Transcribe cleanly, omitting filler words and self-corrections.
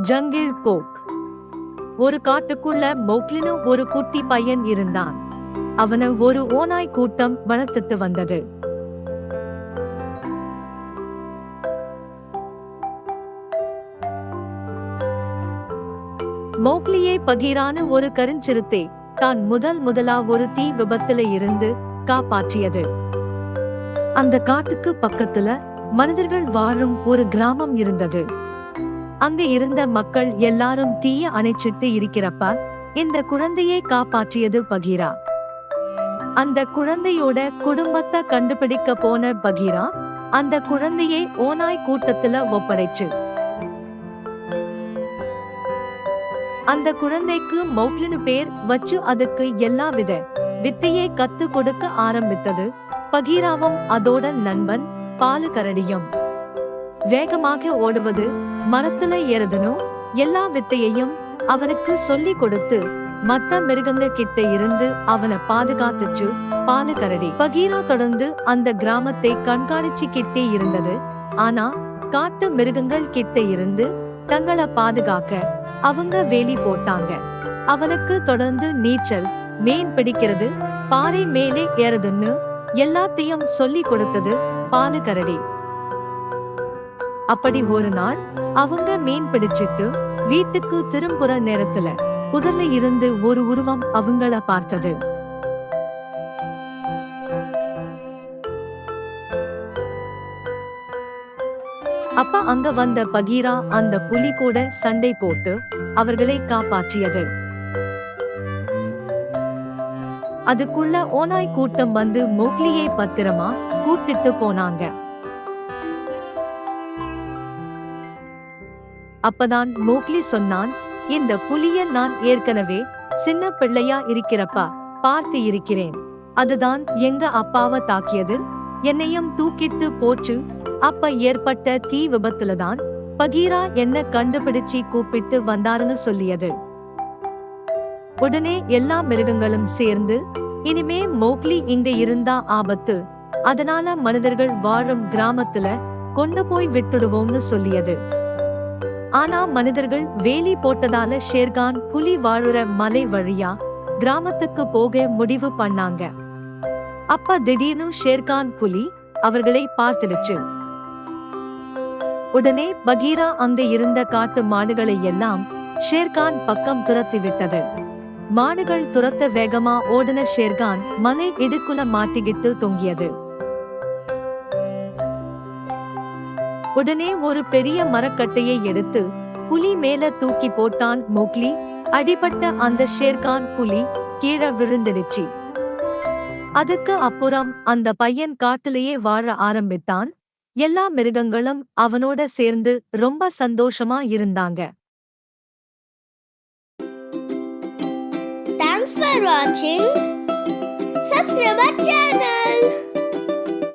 Jungle Coke. ஒரு காட்டுக்குள்ள மோக்லின்னு ஒரு குட்டி பையன் இருந்தான். அவனை ஒரு ஓநாய் கூட்டம் வளர்த்துட்டு வந்தது. மோக்லியை பகீரான ஒரு கருஞ்சிறுத்தை தான் முதலா ஒரு தீ விபத்துல இருந்து காப்பாற்றியது. அந்த காட்டுக்கு பக்கத்துல மனிதர்கள் வாழும் ஒரு கிராமம் இருந்தது. அங்க இருந்த மக்கள் எல்லாரும் தீய அணைச்சிட்டு இருக்கிறப்ப இந்த குழந்தையை காப்பாற்றியது பகீரா. அந்த குழந்தையோட குடும்பத்தை கண்டுபிடிக்க போன பகீரா அந்த குழந்தையை ஓநாய் கூட்டத்துல ஒப்படைச்சு அந்த குழந்தைக்கு மோக்லின்னு பேர் வச்சு அதுக்கு எல்லா வித்தையை கத்து கொடுக்க ஆரம்பித்தது. பகீராவும் அதோட நண்பன் பாலுகரடியும் வேகமாக ஓடுவது, மரத்துல ஏறுதனும் எல்லா வித்தையையும் அவனுக்கு சொல்லி கொடுத்து மத்த மிருகங்க கிட்ட இருந்து அவனை பாதுகாத்துச்சு. பாலுகரடி பகீரா தொடர்ந்து அந்த கிராமத்தை கண்காணிச்சுக்கிட்டே இருந்தது. ஆனா காட்டு மிருகங்கள் கிட்ட இருந்து தங்களை பாதுகாக்க அவங்க வேலி போட்டாங்க. அவனுக்கு தொடர்ந்து நீச்சல், மீன் பிடிக்கிறது, பாறை மேலே ஏறதுன்னு எல்லாத்தையும் சொல்லி கொடுத்தது பாலுகரடி. அப்படி ஒரு நாள் அவங்க மீன் பிடிச்சிட்டு வீட்டுக்கு திரும்புற நேரத்துல புதர்ல இருந்து ஒரு உருவம் அவங்கள பார்த்தது. அப்ப அங்க வந்த பகீரா அந்த புலி கூட சண்டை போட்டு அவர்களை காப்பாற்றியது. அதுக்குள்ள ஓநாய் கூட்டம் வந்து மோக்லியை பத்திரமா கூட்டிட்டு போனாங்க. அப்பதான் மோக்லி சொன்னான், இந்த புலிய நான் ஏற்கனவே சின்ன பிள்ளையா இருக்கிறப்ப பார்த்து இருக்கிறேன். அதுதான் எங்க அப்பாவை தாக்கியது, என்னையும் தூக்கிட்டு போச்சு. அப்ப ஏற்பட்ட தீ விபத்துலதான் பகீரா என்ன கண்டுபிடிச்சி கூப்பிட்டு வந்தாருன்னு சொல்லியது. உடனே எல்லா மிருகங்களும் சேர்ந்து இனிமே மோக்லி இங்க இருந்தா ஆபத்து, அதனால மனிதர்கள் வாழும் கிராமத்துல கொண்டு போய் விட்டுடுவோம்னு சொல்லியது. ஆனா மனிதர்கள் வேலி போட்டதால ஷேர்கான் புலி வாழுற மலை வழியா கிராமத்துக்கு போக முடிவு பண்ணாங்க. அப்ப திடீர்னு ஷேர்கான் புலி அவர்களை பார்த்துடுச்சு. உடனே பகீரா அங்க இருந்த காட்டு மாடுகளை எல்லாம் ஷேர்கான் பக்கம் துரத்தி விட்டது. மாடுகள் துரத்த வேகமா ஓடின ஷேர்கான் மலை இடுக்குல மாட்டிக்கிட்டு தொங்கியது. உடனே ஒரு பெரிய மரக்கட்டையை எடுத்து புலி மேல தூக்கி போட்டான் மோக்லி. அடிபட்ட அந்த ஷேர்கான் புலி கீழே விழுந்துடுச்சு. அதுக்கு அப்புறம் அந்த பையன் காட்டிலேயே வாழ ஆரம்பித்தான். எல்லா மிருகங்களும் அவனோட சேர்ந்து ரொம்ப சந்தோஷமா இருந்தாங்க. Thanks for watching. Subscribe our channel.